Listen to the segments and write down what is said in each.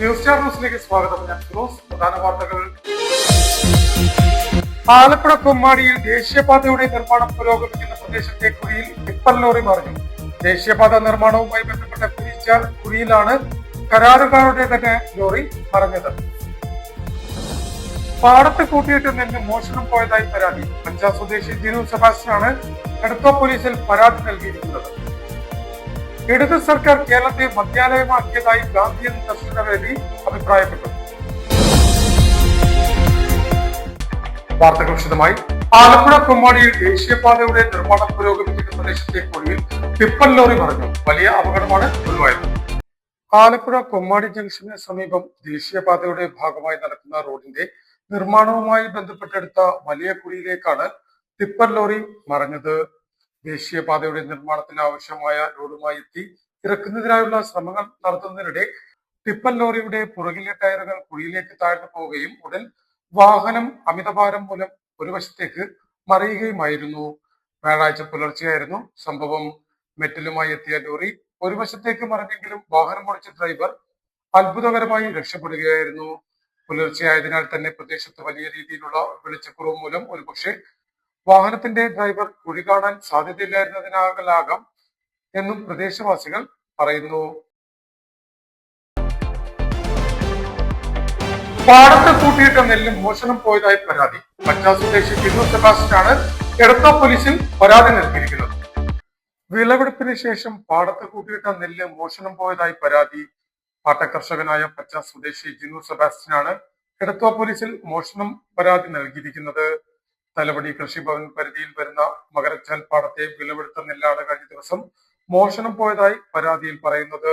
News star ന്യൂസിലേക്ക് സ്വാഗതം. ഞാൻ ഫിറോസ്. പ്രധാന വാർത്തകൾ. ആലപ്പുഴ കൊമ്മാടിയിൽ ദേശീയപാതയുടെ നിർമ്മാണം പുരോഗമിക്കുന്ന പ്രദേശത്തെ കുഴിയിൽ ടിപ്പർ ലോറി മറിഞ്ഞു. ദേശീയപാത നിർമ്മാണവുമായി ബന്ധപ്പെട്ട കുഴിയിലാണ് കരാറുകാരുടെ തന്നെ ലോറി മറിഞ്ഞത്. പാടത്ത് കൂട്ടിയിട്ട് നെല്ല് മോഷണം പോയതായി പരാതി. പഞ്ചാബ് സ്വദേശി ജിനു സെബാസ്റ്റ്യനാണ് എടത്വ പോലീസിൽ പരാതി നൽകിയിരിക്കുന്നത്. ഇടത് സർക്കാർ കേരളത്തെ മദ്യാലയമാക്കിയതായി ഗാന്ധിയൻ ദർശനവേദി അഭിപ്രായപ്പെട്ടു. വാർത്തകൾ വിശദമായി. ആലപ്പുഴ കൊമ്മാടിയിൽ ദേശീയപാതയുടെ നിർമ്മാണം പുരോഗമിക്കുന്ന പ്രദേശത്തെ കുഴിയിൽ ടിപ്പർ ലോറി മറിഞ്ഞു. വലിയ അപകടമാണ് ഒഴിവായത്. ആലപ്പുഴ കൊമ്മാടി ജംഗ്ഷന് സമീപം ദേശീയപാതയുടെ ഭാഗമായി നടക്കുന്ന റോഡിന്റെ നിർമ്മാണവുമായി ബന്ധപ്പെട്ടെടുത്ത വലിയ കുഴിയിലേക്കാണ് ടിപ്പർ ലോറി മറിഞ്ഞത്. ദേശീയപാതയുടെ നിർമ്മാണത്തിന് ആവശ്യമായ ലോഡുമായി എത്തി ഇറക്കുന്നതിനായുള്ള ശ്രമങ്ങൾ നടത്തുന്നതിനിടെ ടിപ്പർ ലോറിയുടെ പുറകിലെ ടയറുകൾ കുഴിയിലേക്ക് താഴ്ന്നു പോവുകയും ഉടൻ വാഹനം അമിതഭാരം മൂലം ഒരു വശത്തേക്ക് മറിയുകയുമായിരുന്നു. വ്യാഴാഴ്ച പുലർച്ചെയായിരുന്നു സംഭവം. മെറ്റലുമായി എത്തിയ ലോറി ഒരു വശത്തേക്ക് മറിഞ്ഞെങ്കിലും വാഹനം ഓടിച്ച ഡ്രൈവർ അത്ഭുതകരമായി രക്ഷപ്പെടുകയായിരുന്നു. പുലർച്ചെയായതിനാൽ തന്നെ പ്രദേശത്ത് വലിയ രീതിയിലുള്ള വെളിച്ചക്കുറവ് മൂലം ഒരുപക്ഷെ വാഹനത്തിന്റെ ഡ്രൈവർ കുഴി കാണാൻ സാധ്യതയില്ലായിരുന്നതിനാലാകാം എന്നും പ്രദേശവാസികൾ പറയുന്നു. പാടത്ത് കൂട്ടിയിട്ട നെല്ല് മോഷണം പോയതായി പരാതി. പഞ്ചാബ് സ്വദേശി ജിനു സെബാസ്റ്റ്യനാണ് എടത്വ പോലീസിൽ പരാതി നൽകിയിരിക്കുന്നത്. വിളവെടുപ്പിന് ശേഷം പാടത്ത് കൂട്ടിയിട്ട നെല്ല് മോഷണം പോയതായി പരാതി. പാട്ടകർഷകനായ പഞ്ചാബ് സ്വദേശി ജിനു സെബാസ്റ്റ്യനാണ് എടത്വ പോലീസിൽ മോഷണം പരാതി നൽകിയിരിക്കുന്നത്. തലവടി കൃഷിഭവൻ പരിധിയിൽ വരുന്ന മകരച്ചാൽ പാടത്തെ വിളവെടുത്ത നെല്ലാണ് കഴിഞ്ഞ ദിവസം മോഷണം പോയതായി പരാതിയിൽ പറയുന്നത്.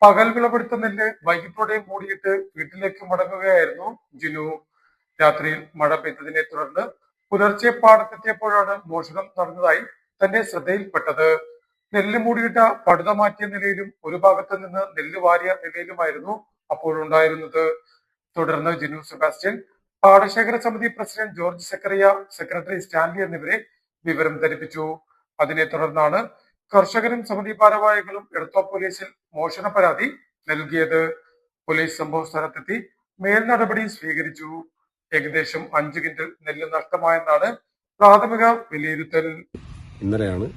പകൽ വിളവെടുത്ത നെല്ല് വൈകിട്ടോടെ മൂടിയിട്ട് വീട്ടിലേക്ക് മടങ്ങുകയായിരുന്നു ജിനു. രാത്രിയിൽ മഴ പെയ്തതിനെ തുടർന്ന് പുലർച്ചെ പാടത്തെത്തിയപ്പോഴാണ് മോഷണം നടന്നതായി തന്റെ ശ്രദ്ധയിൽപ്പെട്ടത്. നെല്ല് മൂടിയിട്ട പടുത മാറ്റിയ നിലയിലും ഒരു ഭാഗത്ത് നിന്ന് നെല്ല് വാരിയ നിലയിലുമായിരുന്നു അപ്പോഴുണ്ടായിരുന്നത്. തുടർന്ന് ജിനു സെബാസ്റ്റ്യൻ പാടശേഖര സമിതി president George Zechariah, secretary Stanley എന്നിവരെ വിവരം ധരിപ്പിച്ചു. അതിനെ തുടർന്നാണ് കർഷകരും സമിതി ഭാരവാഹികളും എടത്വ പോലീസിൽ മോഷണ പരാതി നൽകിയത്. പോലീസ് സംഭവ സ്ഥലത്തെത്തി മേൽ നടപടി സ്വീകരിച്ചു. ഏകദേശം 5 ക്വിന്റൽ നെല്ല് നഷ്ടമായെന്നാണ് പ്രാഥമിക വിലയിരുത്തൽ. ഇന്നലെയാണ്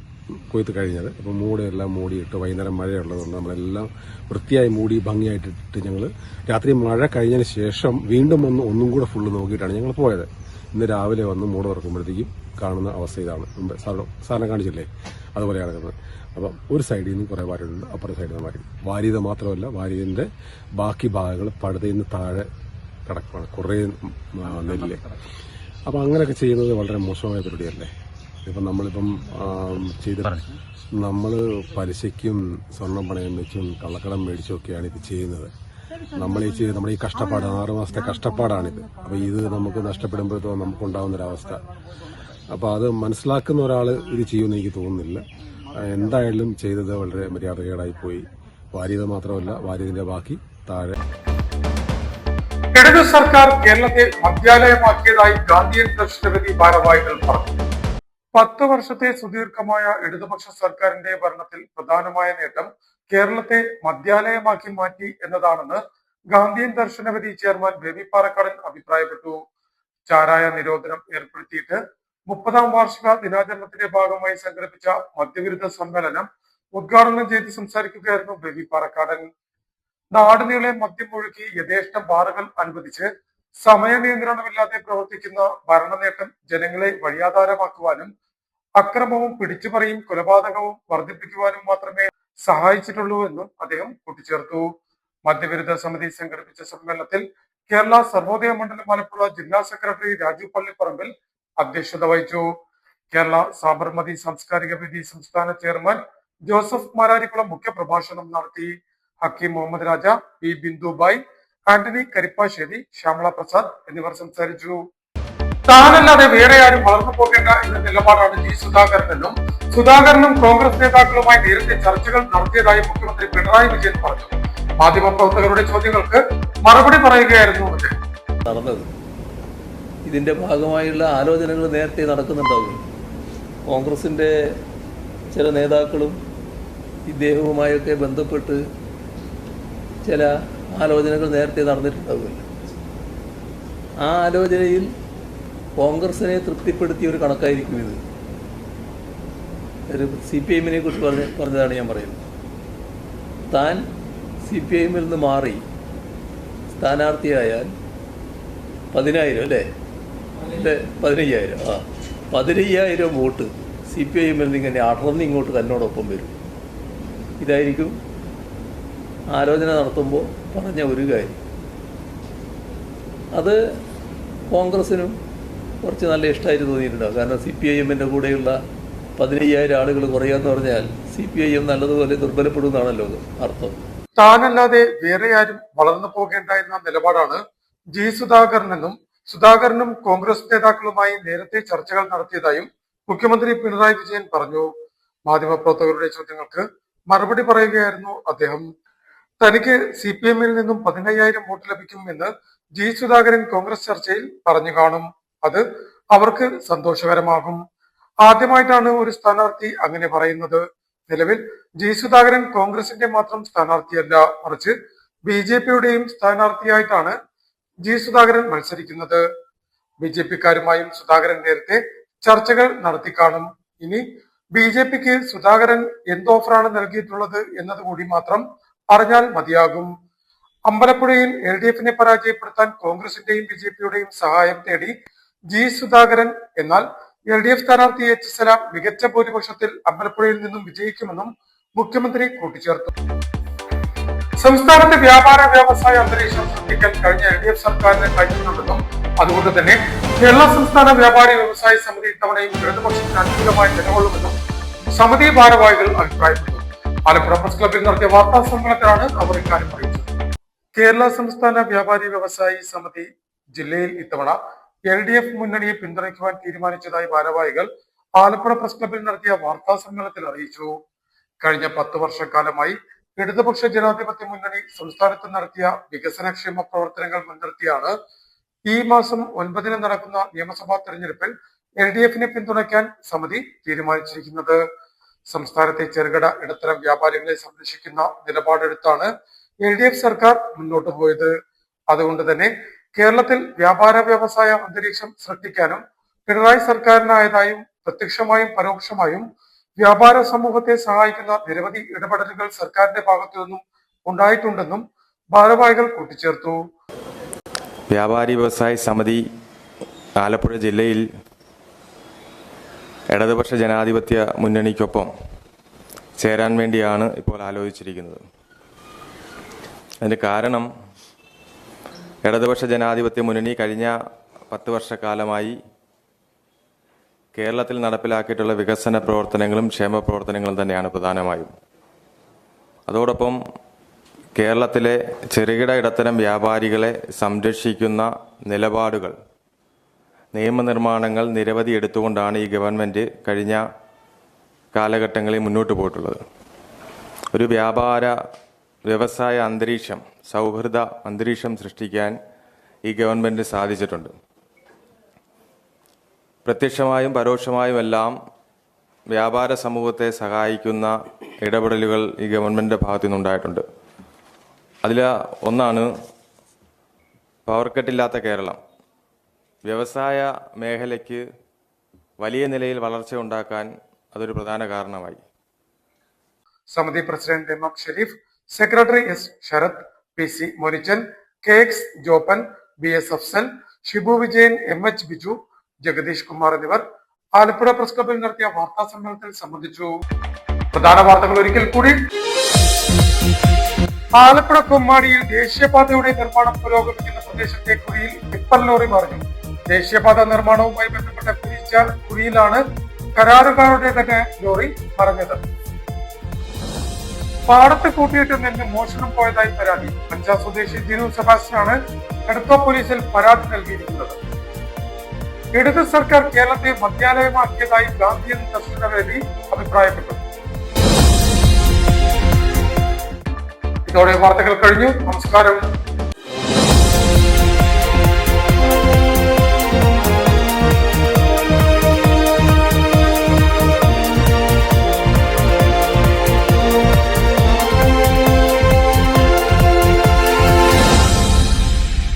കൊയ്ത്ത് കഴിഞ്ഞത്. അപ്പോൾ മൂടെല്ലാം മൂടിയിട്ട് വൈകുന്നേരം മഴയുള്ളതുകൊണ്ട് നമ്മളെല്ലാം വൃത്തിയായി മൂടി ഭംഗിയായിട്ടിട്ട് ഞങ്ങൾ രാത്രി മഴ കഴിഞ്ഞതിന് ശേഷം വീണ്ടും ഒന്നും കൂടെ ഫുള്ള് നോക്കിയിട്ടാണ് ഞങ്ങൾ പോയത്. ഇന്ന് രാവിലെ വന്ന് മൂട് തുറക്കുമ്പോഴത്തേക്കും കാണുന്ന അവസ്ഥ ഇതാണ്. മുമ്പ് സാറിനെ കാണിച്ചില്ലേ, അതുപോലെയാണ് കിടക്കുന്നത്. അപ്പം ഒരു സൈഡിൽ നിന്ന് കുറേ വാരിയുണ്ട്, അപ്പുറത്തെ സൈഡിൽ നിന്ന് വാരി. വാരിയത് മാത്രമല്ല, വാരിയതിൻ്റെ ബാക്കി ഭാഗങ്ങൾ പടുതയിൽ നിന്ന് താഴെ കിടക്കുകയാണ് കുറേ നെല്ല്. അപ്പം അങ്ങനെയൊക്കെ ചെയ്യുന്നത് വളരെ മോശമായ പരിപാടിയല്ലേ. ഇപ്പം നമ്മളിപ്പം നമ്മൾ പലിശയ്ക്കും സ്വർണം പണയം വെച്ചും കള്ളക്കടം മേടിച്ചും ഒക്കെയാണ് ഇത് ചെയ്യുന്നത്. നമ്മുടെ ഈ കഷ്ടപ്പാട് 6 മാസത്തെ കഷ്ടപ്പാടാണിത്. അപ്പോൾ ഇത് നമുക്ക് നഷ്ടപ്പെടുമ്പോഴത്തേക്കും നമുക്കുണ്ടാകുന്നൊരവസ്ഥ. അപ്പോൾ അത് മനസ്സിലാക്കുന്ന ഒരാൾ ഇത് ചെയ്യുമെന്ന് എനിക്ക് തോന്നുന്നില്ല. എന്തായാലും ചെയ്തത് വളരെ മര്യാദകേടായി പോയി. വാരിയത് മാത്രമല്ല, വാരിയതിന്റെ ബാക്കി താഴെ. ഇടത് സർക്കാർ കേരളത്തെ മദ്യാലയമാക്കിയതായി ഗാന്ധിയൻ ദർശനവേദി ഭാരവാഹികൾ പറഞ്ഞു. 10 വർഷത്തെ സുദീർഘമായ ഇടതുപക്ഷ സർക്കാരിന്റെ ഭരണത്തിൽ പ്രധാനമായ നേട്ടം കേരളത്തെ മദ്യാലയമാക്കി മാറ്റി എന്നതാണെന്ന് ഗാന്ധിയൻ ദർശനവേദി ചെയർമാൻ ബേബി പാറക്കാടൻ അഭിപ്രായപ്പെട്ടു. ചാരായ നിരോധനം ഏർപ്പെടുത്തിയിട്ട് 30ാം വാർഷിക ദിനാചരണത്തിന്റെ ഭാഗമായി സംഘടിപ്പിച്ച മദ്യവിരുദ്ധ സമ്മേളനം ഉദ്ഘാടനം ചെയ്ത് സംസാരിക്കുകയായിരുന്നു ബേബി പാറക്കാടൻ. നാടുനീളെ മദ്യം ഒഴുക്കി യഥേഷ്ടം ബാറുകൾ അനുവദിച്ച് സമയനിയന്ത്രണമില്ലാതെ പ്രവർത്തിക്കുന്ന ഭരണനേട്ടം ജനങ്ങളെ വഴിയാധാരമാക്കുവാനും അക്രമവും പിടിച്ചുപറിയും കൊലപാതകവും വർദ്ധിപ്പിക്കുവാനും മാത്രമേ സഹായിച്ചിട്ടുള്ളൂവെന്നും അദ്ദേഹം കൂട്ടിച്ചേർത്തു. മദ്യവിരുദ്ധ സമിതി സംഘടിപ്പിച്ച സമ്മേളനത്തിൽ കേരള സർവോദയ മണ്ഡലം ആലപ്പുഴ ജില്ലാ സെക്രട്ടറി രാജു പള്ളിപ്പറമ്പിൽ അധ്യക്ഷത വഹിച്ചു. കേരള സാബർമതി സാംസ്കാരിക വേദി സംസ്ഥാന ചെയർമാൻ ജോസഫ് മാരാരിക്കുളം മുഖ്യപ്രഭാഷണം നടത്തി. ഹക്കീം മുഹമ്മദ് രാജ, പി ബിന്ദുബായ്, ആന്റണി കരിപ്പാശ്ശേരി, ശ്യാമള പ്രസാദ് എന്നിവർ സംസാരിച്ചു. താനല്ലാതെ വേറെ ആരും വളർന്നു പോകേണ്ട എന്ന നിലപാടാണ് ജി സുധാകരനെന്നും സുധാകരനും കോൺഗ്രസ് നേതാക്കളുമായി നേരത്തെ ചർച്ചകൾ നടത്തിയതായി മുഖ്യമന്ത്രി പിണറായി വിജയൻ പറഞ്ഞു. മാധ്യമപ്രവർത്തകരുടെ ചോദ്യങ്ങൾക്ക് മറുപടി പറയുകയായിരുന്നു നടന്നത്. ഇതിന്റെ ഭാഗമായുള്ള ആലോചനകൾ നേരത്തെ നടക്കുന്നുണ്ടാവും. കോൺഗ്രസിന്റെ ചില നേതാക്കളും ഇദ്ദേഹവുമായൊക്കെ ബന്ധപ്പെട്ട് ചില ആലോചനകൾ നേരത്തെ നടന്നിട്ടുണ്ടാവുമല്ലോ. ആ ആലോചനയിൽ കോൺഗ്രസിനെ തൃപ്തിപ്പെടുത്തിയ ഒരു കണക്കായിരിക്കും ഇത്. ഒരു CPI-നെ കുറിച്ച് പറഞ്ഞതാണ് ഞാൻ പറയുന്നത്. താൻ CPI-ൽ നിന്ന് മാറി സ്ഥാനാർത്ഥിയായാൽ 10,000 അല്ലേ, 15,000 15,000 വോട്ട് CPI-ൽ നിന്ന് ഇങ്ങനെ അടർന്ന് ഇങ്ങോട്ട് തന്നോടൊപ്പം വരും. ഇതായിരിക്കും ആലോചന നടത്തുമ്പോൾ പറഞ്ഞ ഒരു കാര്യം. അത് കോൺഗ്രസിനും കുറച്ച് നല്ല ഇഷ്ടമായിട്ട് തോന്നിയിട്ടുണ്ടാകും. കാരണം CPI-ൻ്റെ കൂടെയുള്ള 15,000 ആളുകൾ കുറയാന്ന് പറഞ്ഞാൽ CPI നല്ലതുപോലെ ദുർബലപ്പെടുന്നതാണല്ലോ അർത്ഥം. താനല്ലാതെ വേറെ ആരും വളർന്നു പോകേണ്ട എന്ന നിലപാടാണ് ജി സുധാകരനെന്നും സുധാകരനും കോൺഗ്രസ് നേതാക്കളുമായി നേരത്തെ ചർച്ചകൾ നടത്തിയതായും മുഖ്യമന്ത്രി പിണറായി വിജയൻ പറഞ്ഞു. മാധ്യമപ്രവർത്തകരുടെ ചോദ്യങ്ങൾക്ക് മറുപടി പറയുകയായിരുന്നു അദ്ദേഹം. തനിക്ക് CPI-ൽ നിന്നും 15,000 വോട്ട് ലഭിക്കും എന്ന് ജി സുധാകരൻ കോൺഗ്രസ് ചർച്ചയിൽ പറഞ്ഞു കാണും. അത് അവർക്ക് സന്തോഷകരമാകും. ആദ്യമായിട്ടാണ് ഒരു സ്ഥാനാർത്ഥി അങ്ങനെ പറയുന്നത്. നിലവിൽ ജി സുധാകരൻ കോൺഗ്രസിന്റെ മാത്രം സ്ഥാനാർത്ഥിയല്ല, മറിച്ച് BJP-യുടെയും സ്ഥാനാർത്ഥിയായിട്ടാണ് ജി സുധാകരൻ മത്സരിക്കുന്നത്. BJP-ക്കാരുമായും സുധാകരൻ നേരത്തെ ചർച്ചകൾ നടത്തി കാണും. ഇനി BJP-ക്ക് സുധാകരൻ എന്ത് ഓഫറാണ് നൽകിയിട്ടുള്ളത് എന്നതുകൂടി മാത്രം അറിഞ്ഞാൽ മതിയാകും. അമ്പലപ്പുഴയിൽ LDF-നെ പരാജയപ്പെടുത്താൻ കോൺഗ്രസിന്റെയും BJP-യുടെയും സഹായം തേടി ജി സുധാകരൻ. എന്നാൽ LDF സ്ഥാനാർത്ഥി H. സലാം മികച്ച ഭൂരിപക്ഷത്തിൽ അമ്പലപ്പുഴയിൽ നിന്നും വിജയിക്കുമെന്നും മുഖ്യമന്ത്രി കൂട്ടിച്ചേർത്തു. സംസ്ഥാനത്തെ വ്യാപാര വ്യവസായ അന്തരീക്ഷം സൃഷ്ടിക്കാൻ കഴിഞ്ഞ LDF സർക്കാരിന് കഴിഞ്ഞിട്ടുണ്ടെന്നും അതുകൊണ്ട് തന്നെ കേരള സംസ്ഥാന വ്യാപാരി വ്യവസായ സമിതി ഇത്തവണയും ഇടതുപക്ഷത്തിന് അനുകൂലമായി നിലകൊള്ളുമെന്നും സമിതി ഭാരവാഹികൾ അഭിപ്രായപ്പെട്ടു. ആലപ്പുഴ പ്രസ് ക്ലബിൽ നടത്തിയ വാർത്താ സമ്മേളനത്തിലാണ് അവർ ഇക്കാര്യം അറിയിച്ചത്. കേരള സംസ്ഥാന വ്യാപാരി വ്യവസായി സമിതി ജില്ലയിൽ ഇത്തവണ LDF മുന്നണിയെ പിന്തുണയ്ക്കുവാൻ തീരുമാനിച്ചതായി ഭാരവാഹികൾ ആലപ്പുഴ പ്രസ് ക്ലബിൽ നടത്തിയ വാർത്താ സമ്മേളനത്തിൽ അറിയിച്ചു. കഴിഞ്ഞ 10 വർഷക്കാലമായി ഇടതുപക്ഷ ജനാധിപത്യ മുന്നണി സംസ്ഥാനത്ത് നടത്തിയ വികസനക്ഷേമ പ്രവർത്തനങ്ങൾ മുൻനിർത്തിയാണ് ഈ മാസം 9-ന് നടക്കുന്ന നിയമസഭാ തെരഞ്ഞെടുപ്പിൽ LDF-നെ പിന്തുണയ്ക്കാൻ സമിതി തീരുമാനിച്ചിരിക്കുന്നത്. സംസ്ഥാനത്തെ ചെറുകിട ഇടത്തരം വ്യാപാരികളെ സംരക്ഷിക്കുന്ന നിലപാടെടുത്താണ് LDF സർക്കാർ മുന്നോട്ട് പോയത്. അതുകൊണ്ട് തന്നെ കേരളത്തിൽ വ്യാപാര വ്യവസായ അന്തരീക്ഷം സൃഷ്ടിക്കാനും പിണറായി സർക്കാരിനായതായും പ്രത്യക്ഷമായും പരോക്ഷമായും വ്യാപാര സമൂഹത്തെ സഹായിക്കുന്ന നിരവധി ഇടപെടലുകൾ സർക്കാരിന്റെ ഭാഗത്തു നിന്നും ഉണ്ടായിട്ടുണ്ടെന്നും ഭാരവാഹികൾ കൂട്ടിച്ചേർത്തു. വ്യാപാരി വ്യവസായ സമിതി ആലപ്പുഴ ജില്ലയിൽ ഇടതുപക്ഷ ജനാധിപത്യ മുന്നണിക്കൊപ്പം ചേരാൻ വേണ്ടിയാണ് ഇപ്പോൾ ആലോചിച്ചിരിക്കുന്നത്. അതിന് കാരണം ഇടതുപക്ഷ ജനാധിപത്യ മുന്നണി കഴിഞ്ഞ 10 വർഷക്കാലമായി കേരളത്തിൽ നടപ്പിലാക്കിയിട്ടുള്ള വികസന പ്രവർത്തനങ്ങളും ക്ഷേമ പ്രവർത്തനങ്ങളും തന്നെയാണ് പ്രധാനമായും. അതോടൊപ്പം കേരളത്തിലെ ചെറുകിട ഇടത്തരം വ്യാപാരികളെ സംരക്ഷിക്കുന്ന നിലപാടുകൾ, നിയമനിർമ്മാണങ്ങൾ നിരവധി എടുത്തുകൊണ്ടാണ് ഈ ഗവൺമെൻറ് കഴിഞ്ഞ കാലഘട്ടങ്ങളിൽ മുന്നോട്ട് പോയിട്ടുള്ളത്. ഒരു വ്യാപാര വ്യവസായ അന്തരീക്ഷം, സൗഹൃദ അന്തരീക്ഷം സൃഷ്ടിക്കാൻ ഈ ഗവൺമെൻറ് സാധിച്ചിട്ടുണ്ട്. പ്രത്യക്ഷമായും പരോക്ഷമായും എല്ലാം വ്യാപാര സമൂഹത്തെ സഹായിക്കുന്ന ഇടപെടലുകൾ ഈ ഗവൺമെൻറ്റിൻ്റെ ഭാഗത്തു നിന്നുണ്ടായിട്ടുണ്ട്. അതിൽ ഒന്നാണ് പവർ കട്ടില്ലാത്ത കേരളം. വ്യവസായ മേഖലയ്ക്ക് വലിയ നിലയിൽ വളർച്ച ഉണ്ടാക്കാൻ അതൊരു പ്രധാന കാരണമായി. സമിതി president M Sharif, secretary S. Sharath, PC. Monichan, KX. Joppan, BS. Afsal, Shibu Vijayan, MH. Biju, Jagadish Kumar എന്നിവർ ആലപ്പുഴ പ്രസ് ക്ലബിൽ നടത്തിയ വാർത്താ സമ്മേളനത്തിൽ സംബന്ധിച്ചു. പ്രധാന വാർത്തകൾ ഒരിക്കൽ കൂടി. ആലപ്പുഴ കൊമ്മാടിയിൽ ദേശീയപാതയുടെ നിർമ്മാണം പുരോഗമിക്കുന്ന പ്രദേശത്തെ കുഴിയിൽ ടിപ്പർ ലോറി മറിഞ്ഞു. ദേശീയപാത നിർമ്മാണവുമായി ബന്ധപ്പെട്ട കുഴിയിലാണ് കരാറുകാരുടെ തന്നെ ലോറി മറിഞ്ഞത്. പാടത്ത് കൂട്ടിയിട്ട് നെല്ല് മോഷണം പോയതായി പരാതി. പഞ്ചാബ് സ്വദേശി ജിനു സെബാസ്റ്റ്യനാണ് എടത്വ പോലീസിൽ പരാതി നൽകിയിരിക്കുന്നത്. ഇടത് സർക്കാർ കേരളത്തെ മദ്യാലയമാക്കിയതായി ഗാന്ധിയൻ ദർശനവേദി അഭിപ്രായപ്പെട്ടു. ഇതോടെ വാർത്തകൾ കഴിഞ്ഞു. നമസ്കാരം.